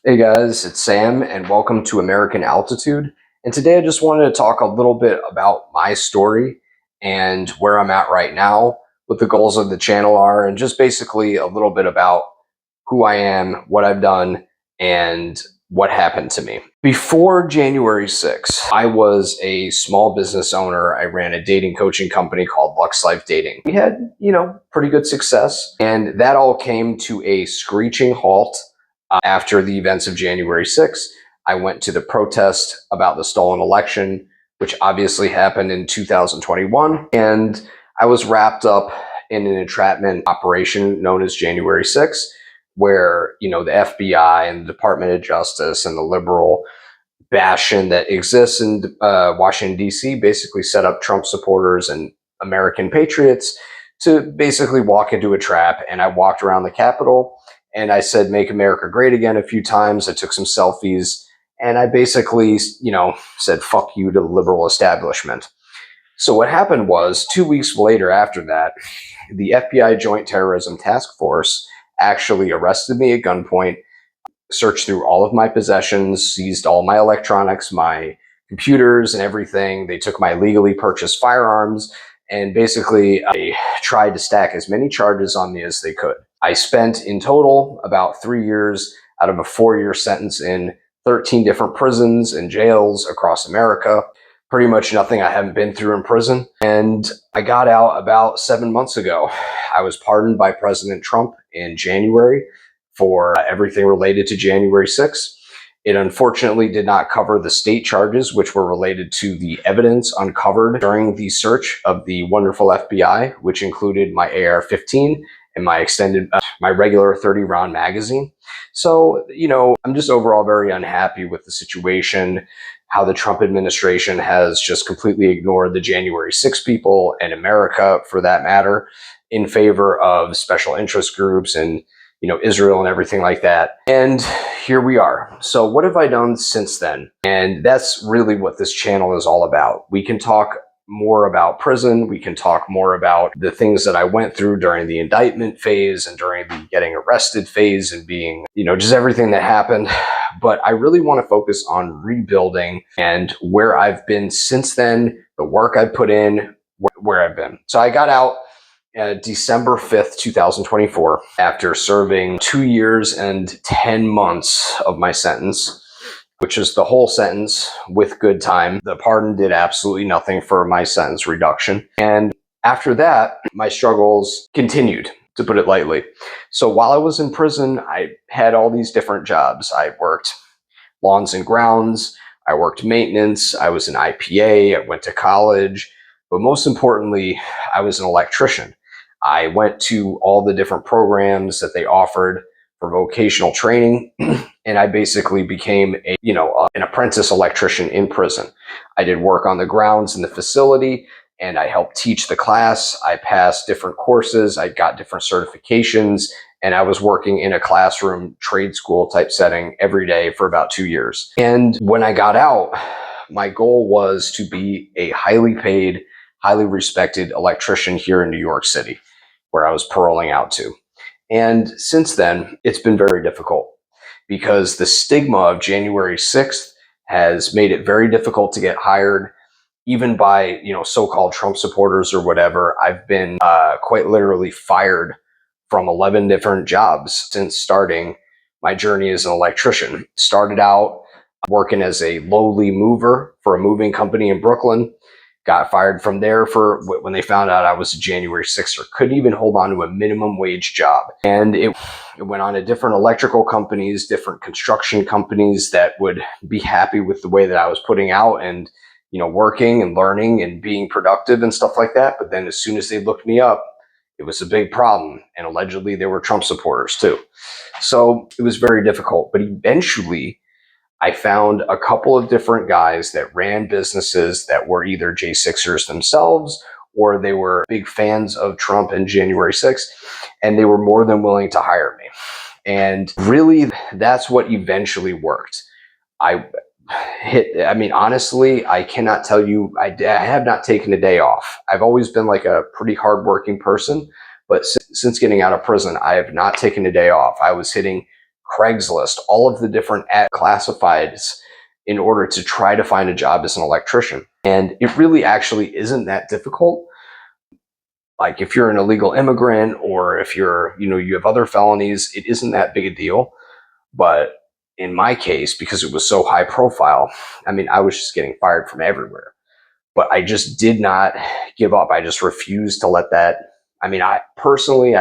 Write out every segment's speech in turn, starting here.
Hey guys, it's Sam and welcome to American Altitude. And today I just wanted to talk a little bit about my story and where I'm at right now, what the goals of the channel are, and just basically a little bit about who I am, what I've done, and what happened to me. Before January 6th, I was a small business owner. I ran a dating coaching company called Lux Life Dating. We had, pretty good success, and that all came to a screeching halt after the events of January 6th. I went to the protest about the stolen election, which obviously happened in 2021, and I was wrapped up in an entrapment operation known as January 6th, where, the FBI and the Department of Justice and the liberal bastion that exists in Washington, D.C. basically set up Trump supporters and American patriots to basically walk into a trap. And I walked around the Capitol and I said, "Make America Great Again" a few times. I took some selfies and I basically, said, "Fuck you" to the liberal establishment. So what happened was 2 weeks later after that, the FBI Joint Terrorism Task Force actually arrested me at gunpoint, searched through all of my possessions, seized all my electronics, my computers and everything. They took my legally purchased firearms, and basically I tried to stack as many charges on me as they could. I spent in total about 3 years out of a 4-year sentence in 13 different prisons and jails across America. Pretty much nothing I haven't been through in prison. And I got out about 7 months ago. I was pardoned by President Trump in January for everything related to January 6th. It unfortunately did not cover the state charges, which were related to the evidence uncovered during the search of the wonderful FBI, which included my AR-15 and my regular 30-round magazine. So, I'm just overall very unhappy with the situation, how the Trump administration has just completely ignored the January 6 people and America, for that matter, in favor of special interest groups and, Israel and everything like that. And here we are. So what have I done since then? And that's really what this channel is all about. We can talk more about prison. We can talk more about the things that I went through during the indictment phase and during the getting arrested phase and being, just everything that happened. But I really want to focus on rebuilding and where I've been since then, the work I put in, where I've been. So I got out December 5th, 2024, after serving 2 years and 10 months of my sentence, which is the whole sentence with good time. The pardon did absolutely nothing for my sentence reduction. And after that, my struggles continued, to put it lightly. So while I was in prison, I had all these different jobs. I worked lawns and grounds. I worked maintenance. I was an IPA. I went to college. But most importantly, I was an electrician. I went to all the different programs that they offered for vocational training, and I basically became an apprentice electrician in prison. I did work on the grounds in the facility, and I helped teach the class. I passed different courses. I got different certifications, and I was working in a classroom trade school type setting every day for about 2 years. And when I got out, my goal was to be a highly paid, highly respected electrician here in New York City, where I was paroling out to. And since then, it's been very difficult because the stigma of January 6th has made it very difficult to get hired, even by, so-called Trump supporters or whatever. I've been quite literally fired from 11 different jobs since starting my journey as an electrician. Started out working as a lowly mover for a moving company in Brooklyn. Got fired from there for when they found out I was a January 6er. Couldn't even hold on to a minimum wage job. And it went on to different electrical companies, different construction companies that would be happy with the way that I was putting out and, working and learning and being productive and stuff like that. But then as soon as they looked me up, it was a big problem. And allegedly they were Trump supporters too. So it was very difficult. But eventually I found a couple of different guys that ran businesses that were either J6ers themselves or they were big fans of Trump and January 6th, and they were more than willing to hire me. And really, that's what eventually worked. Honestly, I cannot tell you, I have not taken a day off. I've always been like a pretty hardworking person, but since getting out of prison, I have not taken a day off. I was hitting Craigslist, all of the different ad classifieds in order to try to find a job as an electrician. And it really actually isn't that difficult. Like if you're an illegal immigrant or if you're, you have other felonies, it isn't that big a deal. But in my case, because it was so high profile, I mean, I was just getting fired from everywhere. But I just did not give up. I just refused to let that. I mean, I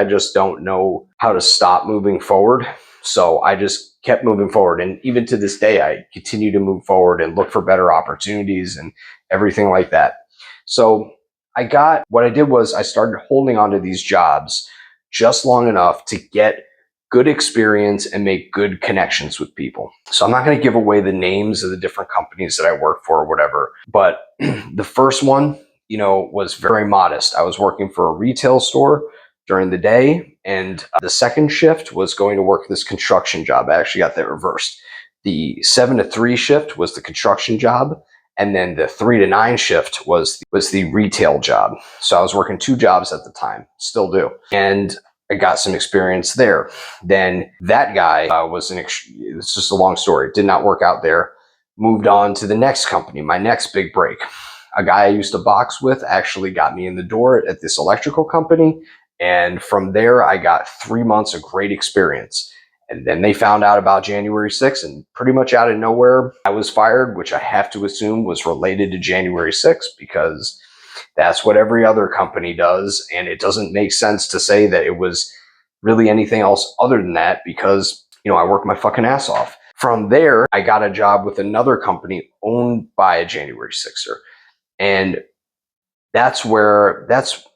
just don't know how to stop moving forward. So I just kept moving forward. And even to this day, I continue to move forward and look for better opportunities and everything like that. So what I did was I started holding on to these jobs just long enough to get good experience and make good connections with people. So I'm not going to give away the names of the different companies that I work for or whatever, but the first one, was very modest. I was working for a retail store during the day, and the second shift was going to work this construction job. I actually got that reversed. The 7 to 3 shift was the construction job, and then the 3 to 9 shift was the retail job. So I was working 2 jobs at the time, still do. And I got some experience there. Then that guy it's just a long story, did not work out there. Moved on to the next company, my next big break. A guy I used to box with actually got me in the door at this electrical company. And from there, I got 3 months of great experience. And then they found out about January 6th, and pretty much out of nowhere, I was fired, which I have to assume was related to January 6th because that's what every other company does. And it doesn't make sense to say that it was really anything else other than that because, I worked my fucking ass off. From there, I got a job with another company owned by a January 6er. And that's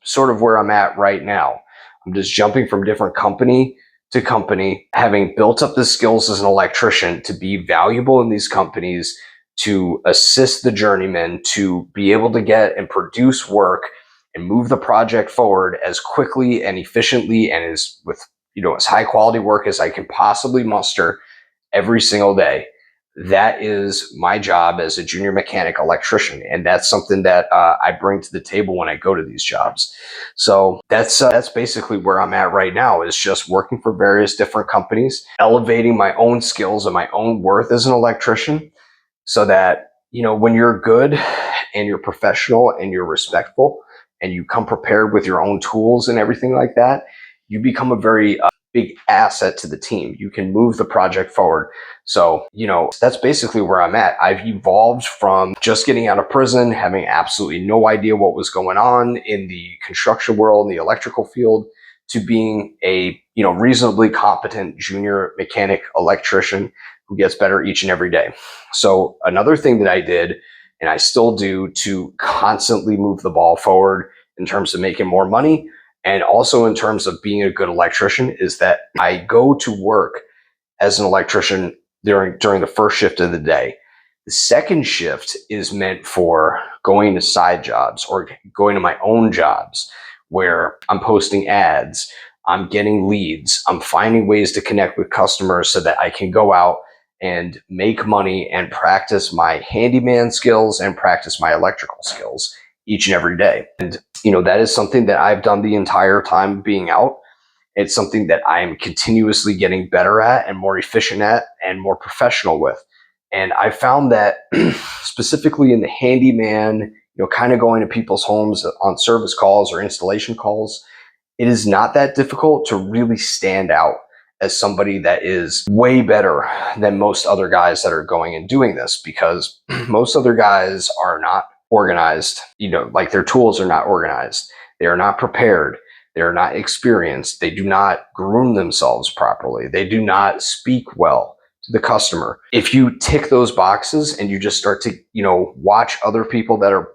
sort of where I'm at right now. I'm just jumping from different company to company, having built up the skills as an electrician to be valuable in these companies, to assist the journeyman, to be able to get and produce work and move the project forward as quickly and efficiently and as high quality work as I can possibly muster every single day. That is my job as a junior mechanic electrician. And that's something that I bring to the table when I go to these jobs. So that's basically where I'm at right now, is just working for various different companies, elevating my own skills and my own worth as an electrician so that, when you're good and you're professional and you're respectful and you come prepared with your own tools and everything like that, you become a very big asset to the team. You can move the project forward. So, that's basically where I'm at. I've evolved from just getting out of prison, having absolutely no idea what was going on in the construction world, in the electrical field, to being a, reasonably competent junior mechanic electrician who gets better each and every day. So another thing that I did, and I still do, to constantly move the ball forward in terms of making more money, and also in terms of being a good electrician, is that I go to work as an electrician during the first shift of the day. The second shift is meant for going to side jobs or going to my own jobs where I'm posting ads, I'm getting leads, I'm finding ways to connect with customers so that I can go out and make money and practice my handyman skills and practice my electrical skills each and every day. And, that is something that I've done the entire time being out. It's something that I'm continuously getting better at and more efficient at and more professional with. And I found that specifically in the handyman, kind of going to people's homes on service calls or installation calls, it is not that difficult to really stand out as somebody that is way better than most other guys that are going and doing this, because most other guys are not organized, like their tools are not organized. They are not prepared. They are not experienced. They do not groom themselves properly. They do not speak well to the customer. If you tick those boxes and you just start to, watch other people that are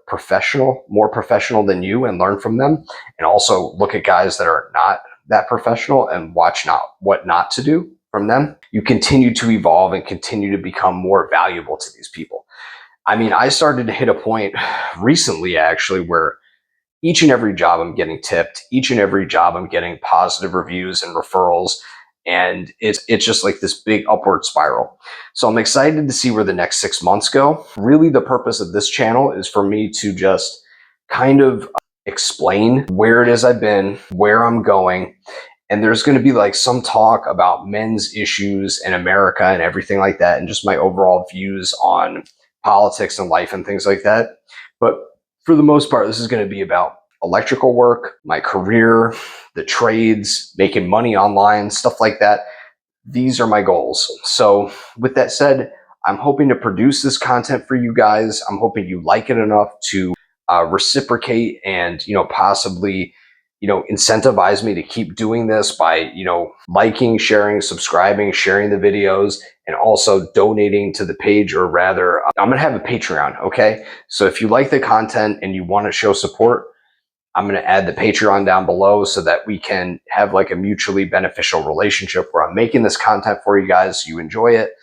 more professional than you and learn from them, and also look at guys that are not that professional and watch what not to do from them, you continue to evolve and continue to become more valuable to these people. I mean, I started to hit a point recently, actually, where each and every job I'm getting tipped, each and every job I'm getting positive reviews and referrals, and it's just like this big upward spiral. So I'm excited to see where the next 6 months go. Really, the purpose of this channel is for me to just kind of explain where it is I've been, where I'm going, And there's going to be like some talk about men's issues in America and everything like that, and just my overall views on politics and life and things like that. But for the most part, this is going to be about electrical work, my career, the trades, making money online, stuff like that. These are my goals. So with that said, I'm hoping to produce this content for you guys. I'm hoping you like it enough to reciprocate and, possibly, incentivize me to keep doing this by, liking, sharing, subscribing, sharing the videos, and also donating to the page, or rather, I'm going to have a Patreon. Okay. So if you like the content and you want to show support, I'm going to add the Patreon down below so that we can have like a mutually beneficial relationship where I'm making this content for you guys so you enjoy it.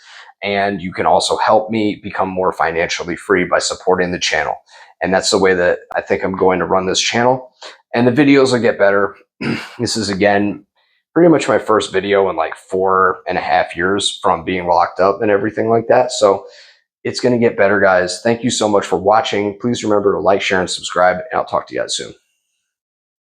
And you can also help me become more financially free by supporting the channel. And that's the way that I think I'm going to run this channel. And the videos will get better. This is, again, pretty much my first video in like 4.5 years from being locked up and everything like that. So it's going to get better, guys. Thank you so much for watching. Please remember to like, share, and subscribe, and I'll talk to you guys soon.